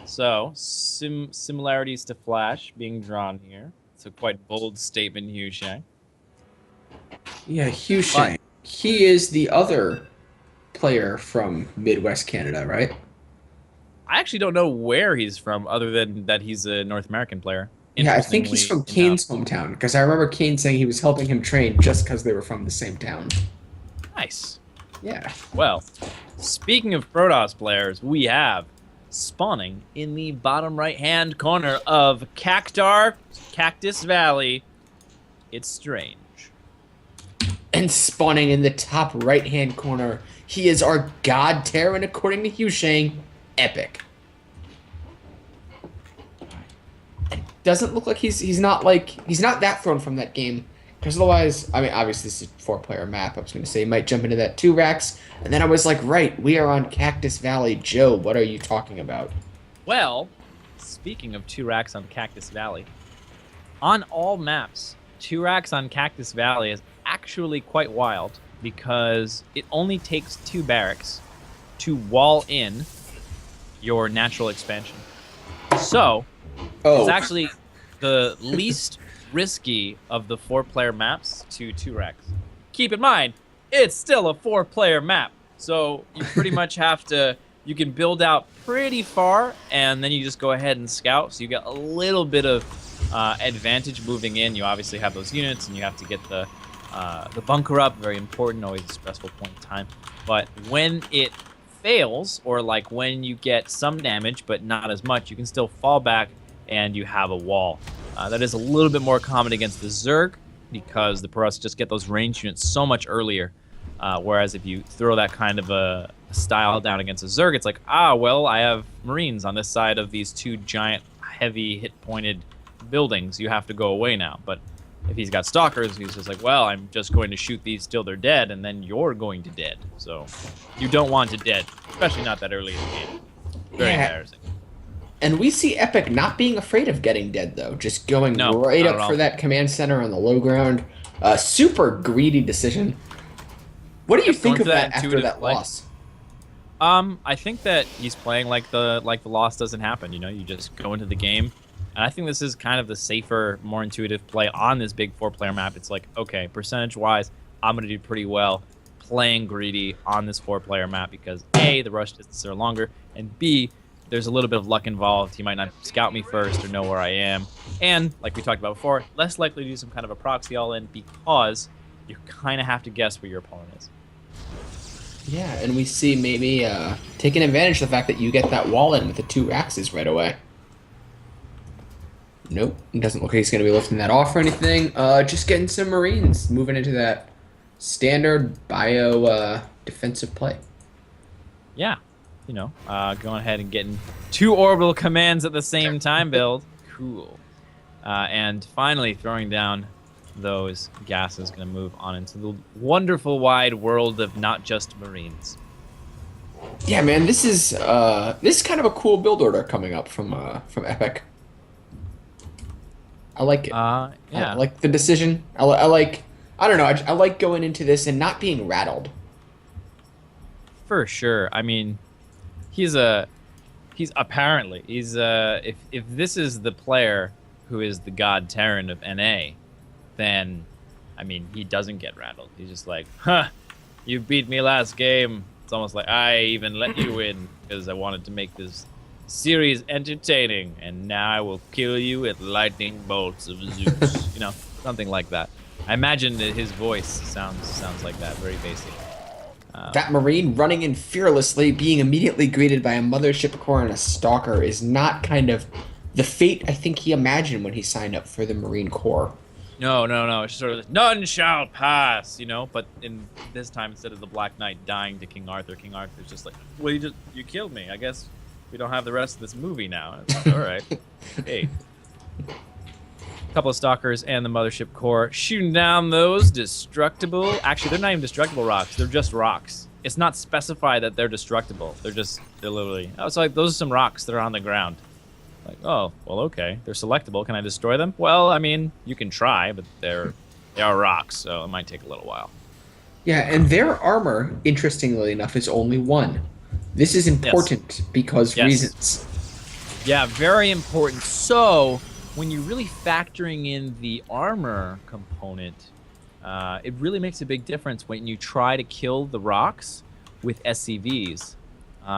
So, similarities to Flash being drawn here. It's a quite bold statement, Hugh Shang. Yeah, Hugh But Shang. He is the other player from Midwest Canada, right? I actually don't know where he's from, other than that he's a North American player. Yeah, I think he's Interestingly from enough. Kane's hometown because I remember Kane saying he was helping him train just because they were from the same town. Nice. Yeah. Well, speaking of Protoss players, we have spawning in the bottom right-hand corner of Cactus Valley. It's strange. And spawning in the top right-hand corner, he is our god Terran, according to Hugh Shang, epic. Doesn't look like he's not that thrown from that game. Because otherwise, I mean, obviously this is a four-player map. I was going to say he might jump into that two racks, and then I was like, right, we are on Cactus Valley. Joe, what are you talking about? Well, speaking of 2 racks on Cactus Valley, on all maps, 2 racks on Cactus Valley is actually quite wild because it only takes 2 barracks to wall in your natural expansion. So, it's Oh, actually the least risky of the 4-player maps to 2 racks. Keep in mind, it's still a 4-player map, so you pretty much have to. You can build out pretty far, and then you just go ahead and scout. So you get a little bit of advantage moving in. You obviously have those units, and you have to get the bunker up. Very important, always a stressful point in time. But when it fails, or like when you get some damage but not as much, you can still fall back and you have a wall. That is a little bit more common against the Zerg because the Pruss just get those range units so much earlier. Whereas if you throw that kind of a style down against a Zerg, it's like, well, I have Marines on this side of these 2 giant, heavy, hit-pointed buildings. You have to go away now. But if he's got Stalkers, he's just like, well, I'm just going to shoot these till they're dead, and then you're going to dead. So you don't want to dead, especially not that early in the game. Very embarrassing. and we see Epic not being afraid of getting dead, though. Just going No, right not at up all. for that command center on the low ground. Super greedy decision. What do you Yep, think going of for that that after intuitive that play. loss? I think that he's playing like the loss doesn't happen. You know, you just go into the game, and I think this is kind of the safer, more intuitive play on this big 4-player map. It's like, okay, percentage-wise, I'm gonna do pretty well playing greedy on this 4-player map because A, the rush distances are longer, and B, there's a little bit of luck involved. He might not scout me first or know where I am, and like we talked about before, less likely to do some kind of a proxy all-in because you kind of have to guess where your opponent is. Yeah, and we see maybe taking advantage of the fact that you get that wall in with the 2 axes right away. Nope, it doesn't look like he's going to be lifting that off or anything. Just getting some Marines, moving into that standard bio defensive play. Yeah, you know, going ahead and getting 2 orbital commands at the same time build. Cool. And finally throwing down those gases, going to move on into the wonderful wide world of not just Marines. Yeah, man, this is kind of a cool build order coming up from Epic. I like it. I Yeah, like the decision. I like. I don't know. I like going into this and not being rattled. for sure. I mean, he's apparently, if this is the player who is the God Terran of NA, then, I mean, he doesn't get rattled. He's just like, huh, you beat me last game. It's almost like I even let you win because I wanted to make this series entertaining, and now I will kill you with lightning bolts of Zeus. You know, something like that. I imagine that his voice sounds like that, very basic. That Marine running in fearlessly, being immediately greeted by a mothership core and a stalker, is not kind of the fate I think he imagined when he signed up for the Marine Corps. No. It's sort of none shall pass, you know. But in this time, instead of the Black Knight dying to King Arthur's just like, well, you killed me. I guess we don't have the rest of this movie now. It's like, all right, hey. Couple of stalkers and the mothership core shooting down those destructible. Actually, they're not even destructible rocks. They're just rocks. It's not specified that they're destructible. They're literally. Oh, it's like those are some rocks that are on the ground. Like, oh, well, okay. They're selectable. Can I destroy them? Well, I mean, you can try, but they are rocks, so it might take a little while. Yeah, and their armor, interestingly enough, is only 1. This is important because Yes. reasons. Yeah, very important. So when you're really factoring in the armor component, it really makes a big difference when you try to kill the rocks with SCVs.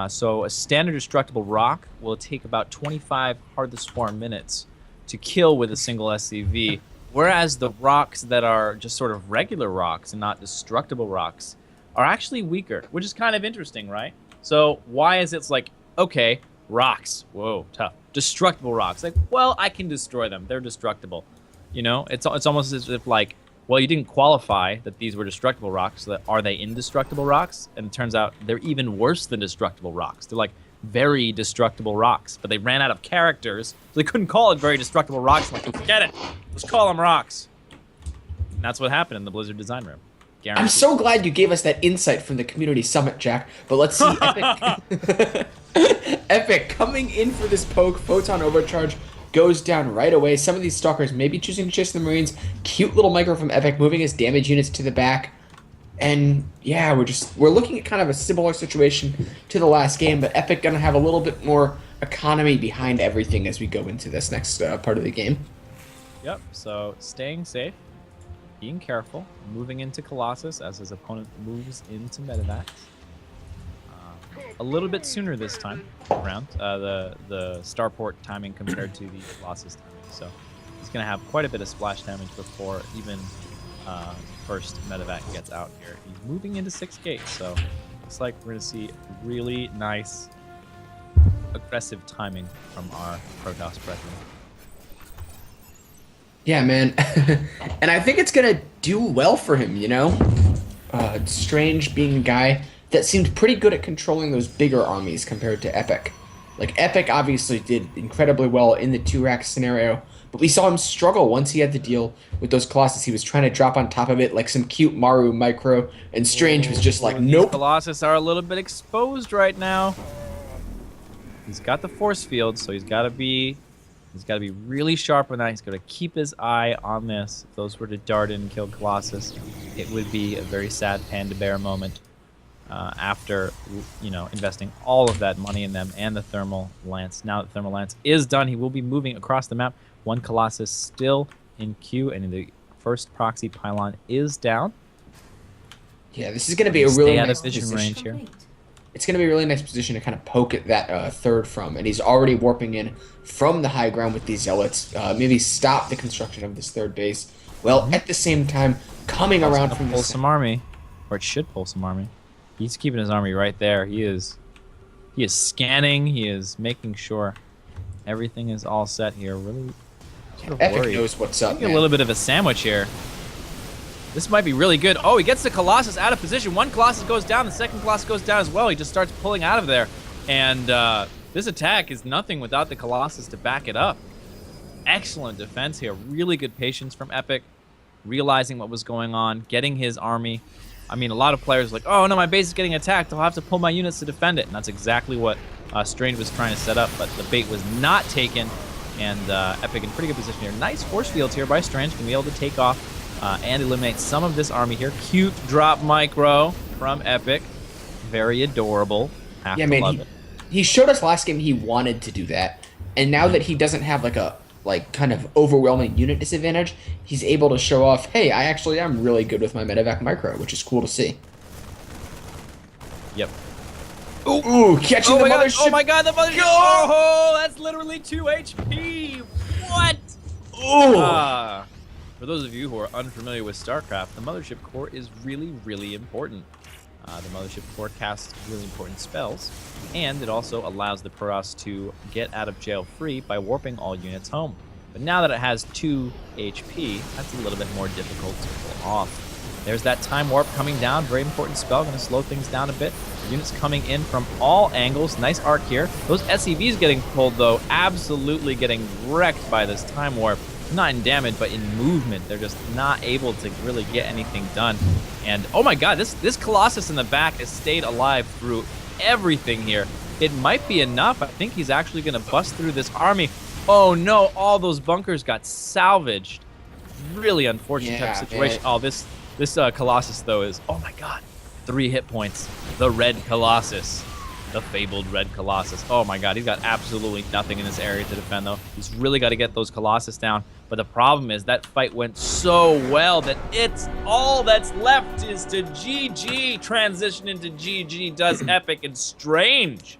So a standard destructible rock will take about 25 hard to swarm minutes to kill with a single SCV, whereas the rocks that are just sort of regular rocks and not destructible rocks are actually weaker, which is kind of interesting, right? So why is it like, okay, rocks, whoa, tough. Destructible rocks, like, well, I can destroy them. They're destructible. You know, it's almost as if like, well, you didn't qualify that these were destructible rocks. So are they indestructible rocks? And it turns out they're even worse than destructible rocks. They're like very destructible rocks, but they ran out of characters, so they couldn't call it very destructible rocks. Like, forget it, let's call them rocks. And that's what happened in the Blizzard design room. Guaranteed. I'm so glad you gave us that insight from the community summit, Jak. But let's see, Epic. Epic coming in for this poke. Photon Overcharge goes down right away. Some of these stalkers may be choosing to chase the Marines. Cute little micro from Epic, moving his damage units to the back. And yeah, we're looking at kind of a similar situation to the last game, but Epic gonna have a little bit more economy behind everything as we go into this next part of the game. Yep. So staying safe, being careful, moving into Colossus as his opponent moves into Medivacs. A little bit sooner this time around, the starport timing compared to the Colossus timing. So he's going to have quite a bit of splash damage before even first Medivac gets out here. He's moving into 6 gates, so looks like we're going to see really nice aggressive timing from our Protoss brethren. Yeah, man. And I think it's going to do well for him, you know? Strange being a guy that seemed pretty good at controlling those bigger armies compared to Epic. Like, Epic obviously did incredibly well in the 2-rack scenario, but we saw him struggle once he had to deal with those Colossus. He was trying to drop on top of it like some cute Maru micro, and Strange was just like, nope. These Colossus are a little bit exposed right now. He's got the force field, so he's got to be really sharp on that. He's got to keep his eye on this. If those were to dart in and kill Colossus, it would be a very sad Panda Bear moment. After, you know, investing all of that money in them and the Thermal Lance. Now that Thermal Lance is done, he will be moving across the map. One Colossus still in queue, and the first proxy pylon is down. Yeah, this is going to be a really nice vision range here. It's going to be a really nice position to kind of poke at that third from, and he's already warping in from the high ground with these Zealots. Maybe stop the construction of this third base. Well, at the same time, coming around from pull some army, or it should pull some army. He's keeping his army right there. He is scanning. He is making sure everything is all set here. Really sort of Epic worried. knows what's up, A little bit of a sandwich here. This might be really good. Oh, he gets the Colossus out of position. One Colossus goes down. The second Colossus goes down as well. He just starts pulling out of there. And this attack is nothing without the Colossus to back it up. Excellent defense here. Really good patience from Epic. Realizing what was going on. Getting his army. I mean, a lot of players are like, oh no, my base is getting attacked. I'll have to pull my units to defend it. And that's exactly what Strange was trying to set up. But the bait was not taken. And Epic in pretty good position here. Nice force fields here by Strange. Can be able to take off and eliminate some of this army here. Cute drop micro from Epic. Very adorable. Have to love it. He showed us last game he wanted to do that. And now that he doesn't have like a kind of overwhelming unit disadvantage, he's able to show off, hey, I actually am really good with my Medivac micro, which is cool to see. Yep. Ooh, catching the mothership. Oh my god, the mothership. Oh, that's literally 2 HP. What? Ooh. For those of you who are unfamiliar with StarCraft, the Mothership Core is really, really important. The Mothership Core casts really important spells, and it also allows the Protoss to get out of jail free by warping all units home. But now that it has 2 HP, that's a little bit more difficult to pull off. There's that Time Warp coming down, very important spell, going to slow things down a bit. Units coming in from all angles, nice arc here. Those SCVs getting pulled, though, absolutely getting wrecked by this Time Warp. Not in damage, but in movement. They're just not able to really get anything done. And oh my god, this Colossus in the back has stayed alive through everything here. It might be enough. I think he's actually going to bust through this army. Oh no, all those bunkers got salvaged. Really unfortunate type of situation. Man. Oh, this Colossus though is, oh my god, 3 hit points. The red Colossus. the fabled red Colossus. Oh my god, he's got absolutely nothing in this area to defend, though. He's really got to get those Colossus down. But the problem is that fight went so well that it's all that's left is to GG. Transition into GG does epic and strange.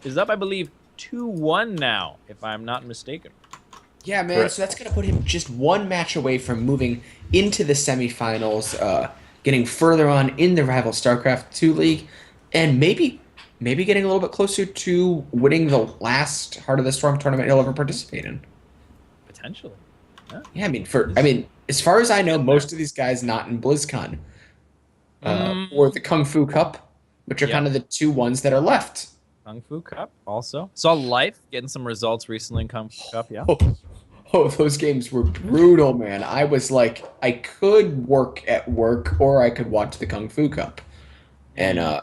Is up, I believe, 2-1 now, if I'm not mistaken. Yeah, man. So that's gonna put him just one match away from moving into the semifinals, getting further on in the rival StarCraft 2 league, and maybe getting a little bit closer to winning the last Heart of the Storm tournament he'll ever participate in. Potentially. Yeah, I mean, as far as I know, most of these guys not in BlizzCon or the Kung Fu Cup, which are kind of the two ones that are left. Kung Fu Cup also. Saw Life getting some results recently in Kung Fu Cup, yeah. Oh, those games were brutal, man. I was like, I could work at work or I could watch the Kung Fu Cup. And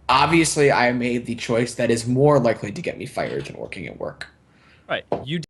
obviously I made the choice that is more likely to get me fired than working at work. Right. You